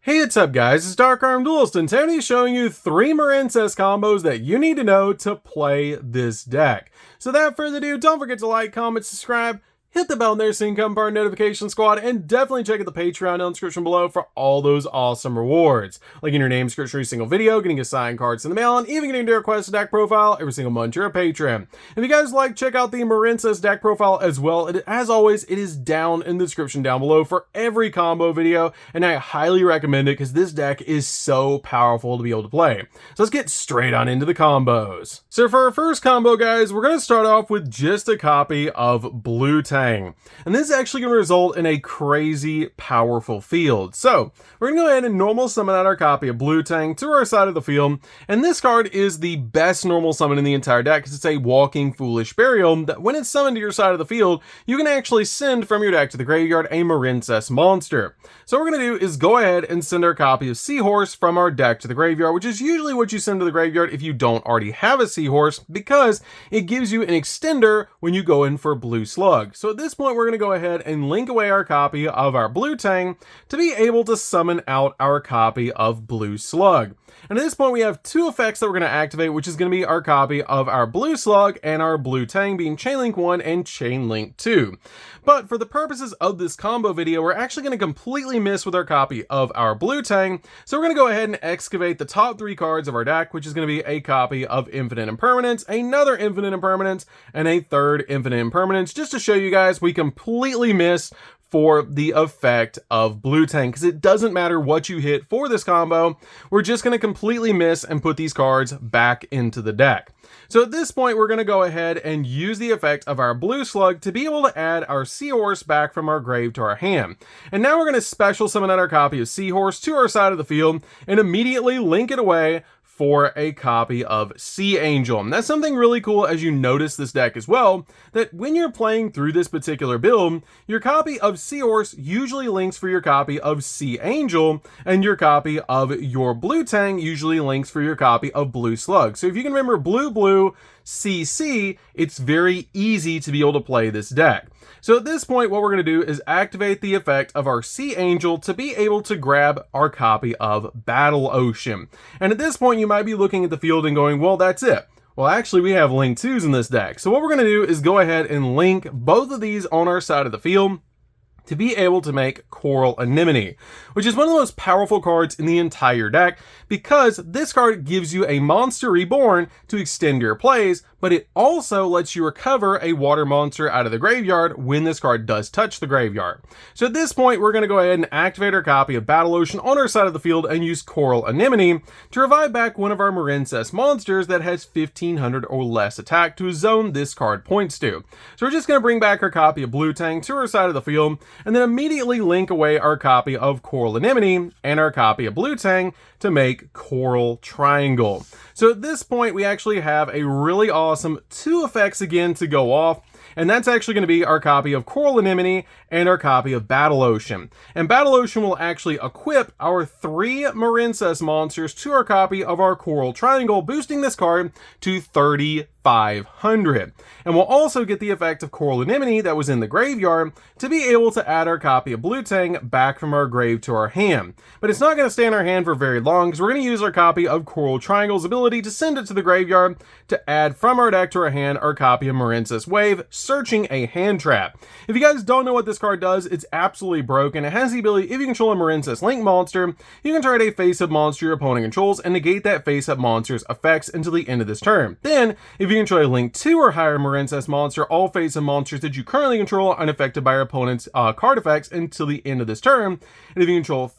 Hey, what's up guys, it's DarkArmedDuelist and Tony showing you 3 Marincess combos that you need to know to play this deck. So without further ado, don't forget to like, comment, subscribe, hit the bell there so you can become part of the notification squad, and definitely check out the Patreon in the description below for all those awesome rewards. Like in your name description every single video, getting assigned cards in the mail, and even getting to request a deck profile every single month you're a patron. If you guys like, check out the Marincess deck profile as well. As always, it is down in the description down below for every combo video, and I highly recommend it because this deck is so powerful to be able to play. So let's get straight on into the combos. So for our first combo, guys, we're going to start off with just a copy of Blue Tank. And this is actually going to result in a crazy powerful field. So we're going to go ahead and normal summon out our copy of Blue Tank to our side of the field. And this card is the best normal summon in the entire deck because it's a walking foolish burial that when it's summoned to your side of the field, you can actually send from your deck to the graveyard a Marincess monster. So what we're going to do is go ahead and send our copy of Seahorse from our deck to the graveyard, which is usually what you send to the graveyard if you don't already have a Seahorse, because it gives you an extender when you go in for Blue Slug. So at this point, we're going to go ahead and link away our copy of our Blue Tang to be able to summon out our copy of Blue Slug. And at this point, we have 2 effects that we're going to activate, which is going to be our copy of our Blue Slug and our Blue Tang, being Chainlink 1 and Chainlink 2. But for the purposes of this combo video, we're actually going to completely miss with our copy of our Blue Tang. So we're going to go ahead and excavate the top 3 cards of our deck, which is going to be a copy of Infinite Impermanence, another Infinite Impermanence, and a third Infinite Impermanence, just to show you guys we completely miss for the effect of Blue Tank, because it doesn't matter what you hit for this combo, we're just going to completely miss and put these cards back into the deck. So at this point, we're going to go ahead and use the effect of our Blue Slug to be able to add our Seahorse back from our grave to our hand. And now we're going to special summon out our copy of Seahorse to our side of the field and immediately link it away for a copy of Sea Angel. And that's something really cool as you notice this deck as well, that when you're playing through this particular build, your copy of Seahorse usually links for your copy of Sea Angel, and your copy of your Blue Tang usually links for your copy of Blue Slug. So if you can remember blue, blue, CC, it's very easy to be able to play this deck. So at this point, what we're going to do is activate the effect of our Sea Angel to be able to grab our copy of Battle Ocean. And at this point, you might be looking at the field and going, well, that's it. Well, actually, we have Link 2s in this deck. So what we're going to do is go ahead and link both of these on our side of the field to be able to make Coral Anemone, which is one of the most powerful cards in the entire deck, because this card gives you a monster reborn to extend your plays, but it also lets you recover a water monster out of the graveyard when this card does touch the graveyard. So at this point, we're going to go ahead and activate our copy of Battle Ocean on our side of the field and use Coral Anemone to revive back one of our Marincess monsters that has 1500 or less attack to a zone this card points to. So we're just going to bring back our copy of Blue Tang to our side of the field, and then immediately link away our copy of Coral Anemone and our copy of Blue Tang to make Coral Triangle. So at this point, we actually have a really awesome 2 effects again to go off, and that's actually going to be our copy of Coral Anemone and our copy of Battle Ocean. And Battle Ocean will actually equip our 3 Marincess monsters to our copy of our Coral Triangle, boosting this card to 3,500. And we'll also get the effect of Coral Anemone that was in the graveyard to be able to add our copy of Blue Tang back from our grave to our hand. But it's not going to stay in our hand for very long, because we're going to use our copy of Coral Triangle's ability to send it to the graveyard to add from our deck to our hand our copy of Marincess Wave, searching a hand trap. If you guys don't know what this card does, it's absolutely broken. It has the ability, if you control a Marincess Link monster, you can target a face-up monster your opponent controls and negate that face-up monster's effects until the end of this turn. Then, if you control a Link 2 or higher Marincess monster, all face-up monsters that you currently control are unaffected by your opponent's card effects until the end of this turn. And if you control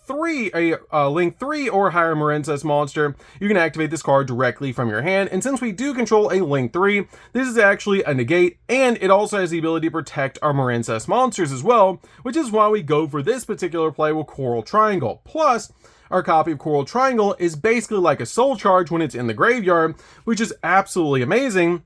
a Link 3 or higher Marincess monster, you can activate this card directly from your hand. And since we do control a Link 3, this is actually a negate, and it also has the ability to protect our Marincess monsters as well, which is why we go for this particular play with Coral Triangle. Plus, our copy of Coral Triangle is basically like a soul charge when it's in the graveyard, which is absolutely amazing,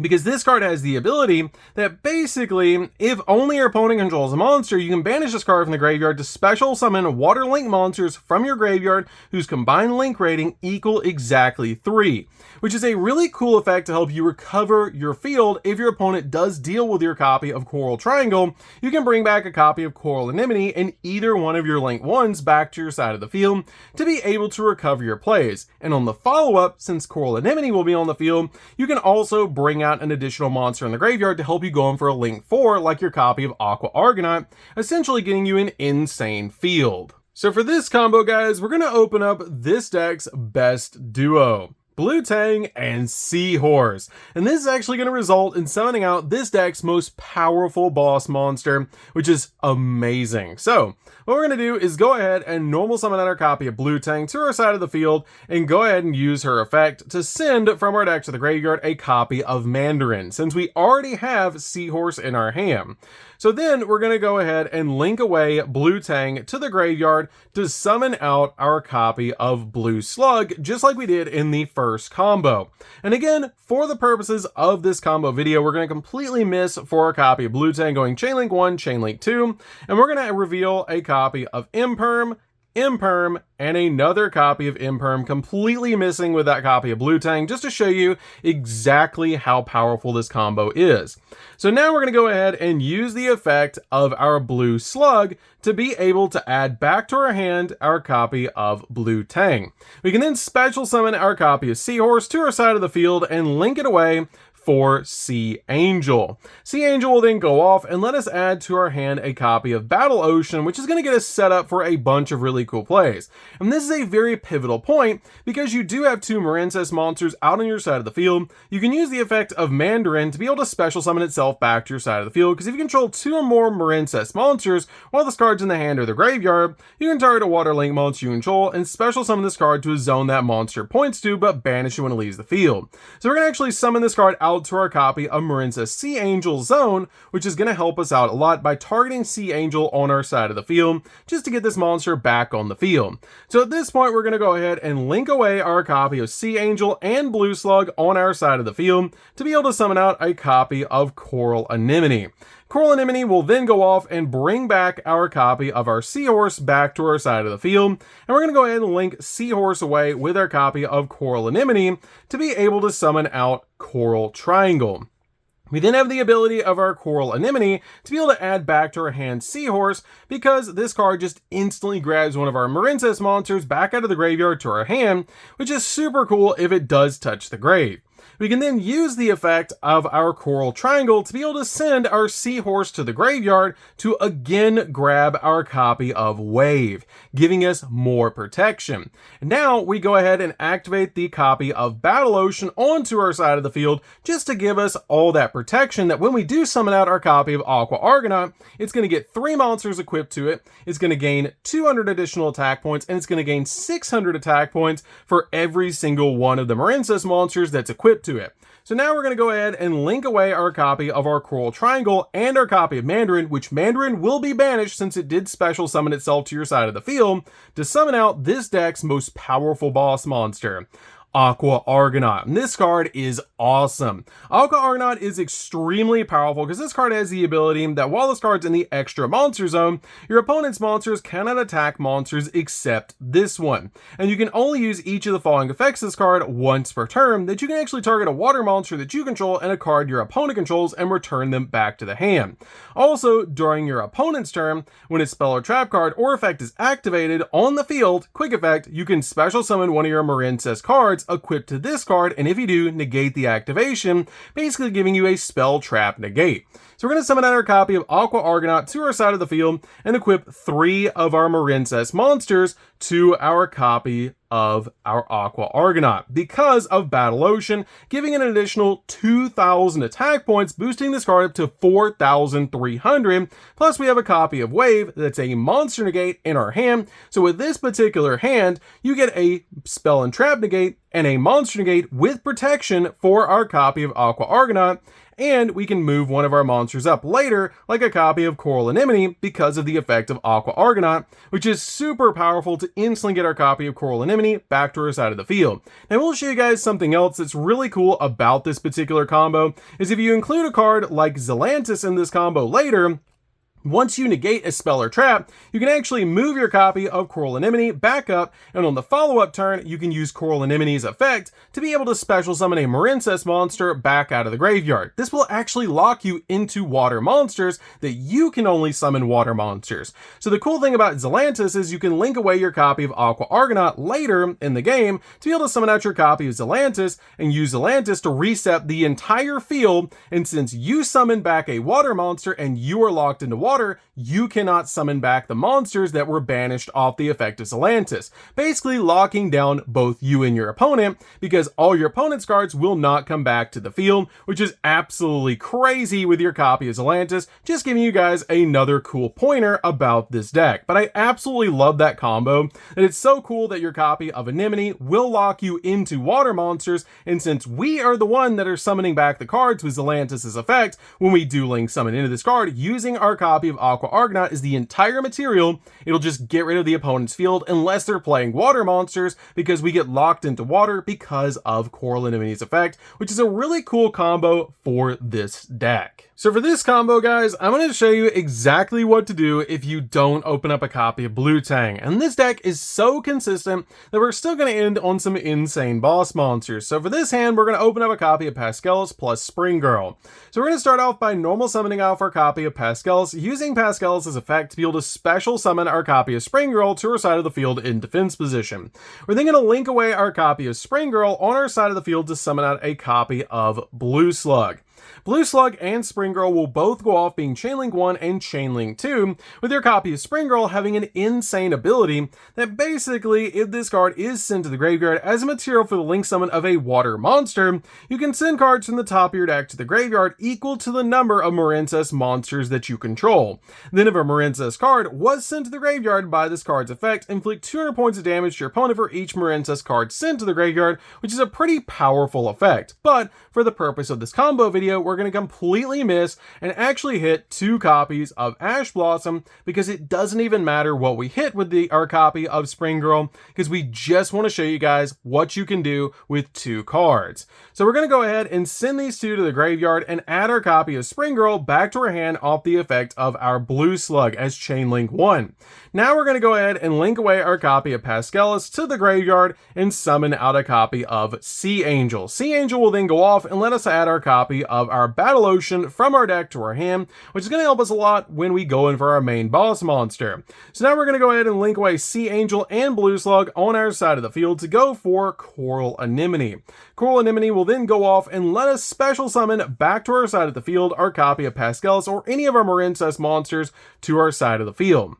because this card has the ability that basically, if only your opponent controls a monster, you can banish this card from the graveyard to special summon water link monsters from your graveyard whose combined link rating equal exactly 3, which is a really cool effect to help you recover your field. If your opponent does deal with your copy of Coral Triangle, you can bring back a copy of Coral Anemone and either one of your link 1s back to your side of the field to be able to recover your plays. And on the follow-up, since Coral Anemone will be on the field, you can also bring out an additional monster in the graveyard to help you go in for a link 4 like your copy of Aqua Argonaut, essentially getting you an insane field. So for this combo, guys, we're going to open up this deck's best duo, Blue Tang and Seahorse. And this is actually going to result in summoning out this deck's most powerful boss monster, which is amazing. So what we're going to do is go ahead and normal summon out our copy of Blue Tang to our side of the field and go ahead and use her effect to send from our deck to the graveyard a copy of Mandarin, since we already have Seahorse in our hand. So then we're going to go ahead and link away Blue Tang to the graveyard to summon out our copy of Blue Slug, just like we did in the first combo. And again, for the purposes of this combo video, we're going to completely miss for our copy of Blue Tang going Chainlink 1, Chainlink 2, and we're going to reveal a copy of Imperm, and another copy of Imperm, completely missing with that copy of Blue Tang, just to show you exactly how powerful this combo is. So now we're going to go ahead and use the effect of our Blue Slug to be able to add back to our hand our copy of Blue Tang. We can then special summon our copy of Seahorse to our side of the field and link it away for Sea Angel. Sea Angel will then go off and let us add to our hand a copy of Battle Ocean, which is going to get us set up for a bunch of really cool plays. And this is a very pivotal point because you do have 2 Marincess monsters out on your side of the field. You can use the effect of Mandarin to be able to special summon itself back to your side of the field, because if you control 2 or more Marincess monsters while this card's in the hand or the graveyard, you can target a water link monster you control and special summon this card to a zone that monster points to, but banish it when it leaves the field. So we're going to actually summon this card out to our copy of Marincess Sea Angel Zone, which is going to help us out a lot by targeting Sea Angel on our side of the field, just to get this monster back on the field. So at this point, we're going to go ahead and link away our copy of Sea Angel and Blue Slug on our side of the field to be able to summon out a copy of Coral Anemone. Coral Anemone will then go off and bring back our copy of our Seahorse back to our side of the field, and we're going to go ahead and link Seahorse away with our copy of Coral Anemone to be able to summon out Coral Triangle. We then have the ability of our Coral Anemone to be able to add back to our hand Seahorse, because this card just instantly grabs one of our Marincess monsters back out of the graveyard to our hand, which is super cool if it does touch the grave. We can then use the effect of our Coral Triangle to be able to send our Seahorse to the graveyard to again grab our copy of Wave, giving us more protection. And now we go ahead and activate the copy of Battle Ocean onto our side of the field, just to give us all that protection that when we do summon out our copy of Aqua Argonaut, it's going to get 3 monsters equipped to it, it's going to gain 200 additional attack points, and it's going to gain 600 attack points for every single one of the Marincess monsters that's equipped to it. So now we're going to go ahead and link away our copy of our Coral Triangle and our copy of Mandarin, which Mandarin will be banished since it did special summon itself to your side of the field, to summon out this deck's most powerful boss monster, Aqua Argonaut. And this card is awesome. Aqua Argonaut is extremely powerful because this card has the ability that while this card's in the extra monster zone, your opponent's monsters cannot attack monsters except this one. And you can only use each of the following effects of this card once per turn, that you can actually target a water monster that you control and a card your opponent controls and return them back to the hand. Also, during your opponent's turn, when its spell or trap card or effect is activated on the field, quick effect, you can special summon one of your Marincess cards equipped to this card, and if you do, negate the activation, basically giving you a spell trap negate. So we're going to summon out our copy of Aqua Argonaut to our side of the field and equip 3 of our Marincess monsters to our copy of our Aqua Argonaut because of Battle Ocean, giving it an additional 2,000 attack points, boosting this card up to 4,300. Plus we have a copy of Wave that's a monster negate in our hand. So with this particular hand, you get a spell and trap negate and a monster negate with protection for our copy of Aqua Argonaut. and we can move one of our monsters up later, like a copy of Coral Anemone, because of the effect of Aqua Argonaut, which is super powerful to instantly get our copy of Coral Anemone back to our side of the field. Now we'll show you guys something else that's really cool about this particular combo, is if you include a card like Zelantis in this combo later, once you negate a spell or trap, you can actually move your copy of Coral Anemone back up, and on the follow-up turn, you can use Coral Anemone's effect to be able to special summon a Marincess monster back out of the graveyard. This will actually lock you into water monsters that you can only summon water monsters. So the cool thing about Zelantis is you can link away your copy of Aqua Argonaut later in the game to be able to summon out your copy of Zelantis and use Zelantis to reset the entire field, and since you summon back a water monster and you are locked into water, you cannot summon back the monsters that were banished off the effect of Zelantis, basically locking down both you and your opponent, because all your opponent's cards will not come back to the field, which is absolutely crazy with your copy of Zelantis. Just giving you guys another cool pointer about this deck. But I absolutely love that combo, and it's so cool that your copy of Anemone will lock you into water monsters, and since we are the one that are summoning back the cards with Zelantis' effect, when we Dueling summon into this card, using our copy of Aqua Argonaut is the entire material. It'll just get rid of the opponent's field unless they're playing water monsters, because we get locked into water because of Coral Anemone's effect, which is a really cool combo for this deck. So for this combo, guys, I'm going to show you exactly what to do if you don't open up a copy of Blue Tang. And this deck is so consistent that we're still going to end on some insane boss monsters. So for this hand, we're going to open up a copy of Pascalis plus Spring Girl. So we're going to start off by normal summoning off our copy of Pascalis, using Pascalis' effect to be able to special summon our copy of Spring Girl to our side of the field in defense position. We're then going to link away our copy of Spring Girl on our side of the field to summon out a copy of Blue Slug. Blue Slug and Spring Girl will both go off being Chainlink 1 and Chainlink 2, with your copy of Spring Girl having an insane ability that basically, if this card is sent to the graveyard as a material for the link summon of a water monster, you can send cards from the top of your deck to the graveyard equal to the number of Marincess monsters that you control. Then if a Marincess card was sent to the graveyard by this card's effect, inflict 200 points of damage to your opponent for each Marincess card sent to the graveyard, which is a pretty powerful effect. But for the purpose of this combo video, we're going to completely miss and actually hit 2 copies of Ash Blossom, because it doesn't even matter what we hit with our copy of Spring Girl, because we just want to show you guys what you can do with 2 cards. So we're going to go ahead and send these 2 to the graveyard and add our copy of Spring Girl back to our hand off the effect of our Blue Slug as Chainlink 1. Now we're going to go ahead and link away our copy of Pascalis to the graveyard and summon out a copy of Sea Angel. Sea Angel will then go off and let us add our copy of our Battle Ocean from our deck to our hand, which is going to help us a lot when we go in for our main boss monster. So now we're going to go ahead and link away Sea Angel and Blue Slug on our side of the field to go for Coral Anemone. Coral Anemone will then go off and let us special summon back to our side of the field our copy of Pascalis or any of our Marincess monsters to our side of the field.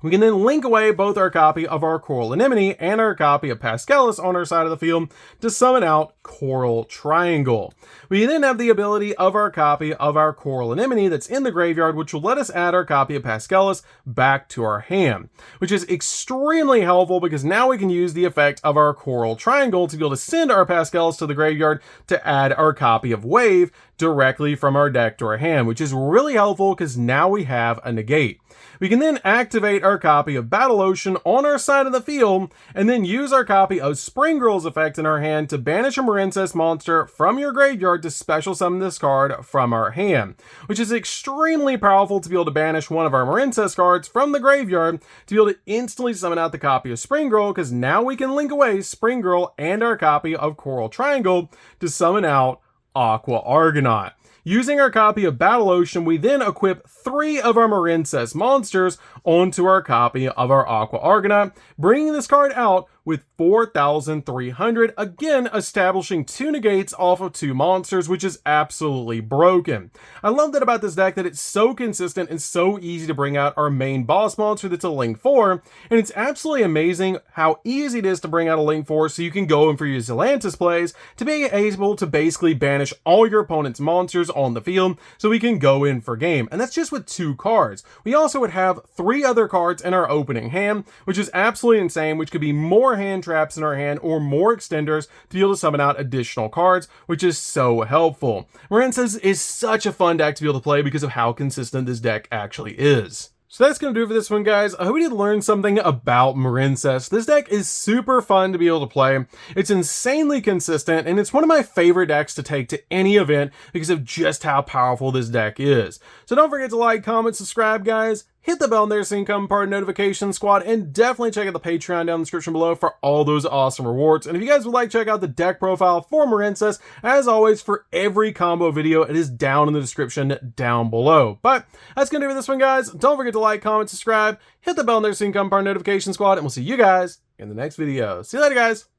We can then link away both our copy of our Coral Anemone and our copy of Pascalis on our side of the field to summon out Coral Triangle. We then have the ability of our copy of our Coral Anemone that's in the graveyard, which will let us add our copy of Pascalis back to our hand, which is extremely helpful because now we can use the effect of our Coral Triangle to be able to send our Pascalis to the graveyard to add our copy of Wave directly from our deck to our hand, which is really helpful because now we have a negate. We can then activate our copy of Battle Ocean on our side of the field, and then use our copy of Spring Girl's effect in our hand to banish a Marincess monster from your graveyard to special summon this card from our hand, which is extremely powerful to be able to banish one of our Marincess cards from the graveyard to be able to instantly summon out the copy of Spring Girl, because now we can link away Spring Girl and our copy of Coral Triangle to summon out Aqua Argonaut. Using our copy of Battle Ocean, we then equip 3 of our Marincess monsters onto our copy of our Aqua Argonaut, bringing this card out with 4,300, again establishing 2 negates off of 2 monsters, which is absolutely broken. I love that about this deck, that it's so consistent and so easy to bring out our main boss monster that's a Link 4, and it's absolutely amazing how easy it is to bring out a Link 4 so you can go in for your Zelantis plays to be able to basically banish all your opponent's monsters on the field so we can go in for game, and that's just with 2 cards. We also would have 3 other cards in our opening hand, which is absolutely insane, which could be more more hand traps in our hand or more extenders to be able to summon out additional cards, which is so helpful. Marincess is such a fun deck to be able to play because of how consistent this deck actually is. So that's going to do it for this one, guys. I hope you did learn something about Marincess. This deck is super fun to be able to play. It's insanely consistent, and it's one of my favorite decks to take to any event because of just how powerful this deck is. So don't forget to like, comment, subscribe, guys. Hit the bell there so you can become part of Notification Squad, and definitely check out the Patreon down in the description below for all those awesome rewards. And if you guys would like to check out the deck profile for Marincess, as always, for every combo video, it is down in the description down below. But that's going to do it for this one, guys. Don't forget to like, comment, subscribe, hit the bell there so you can become part of Notification Squad, and we'll see you guys in the next video. See you later, guys.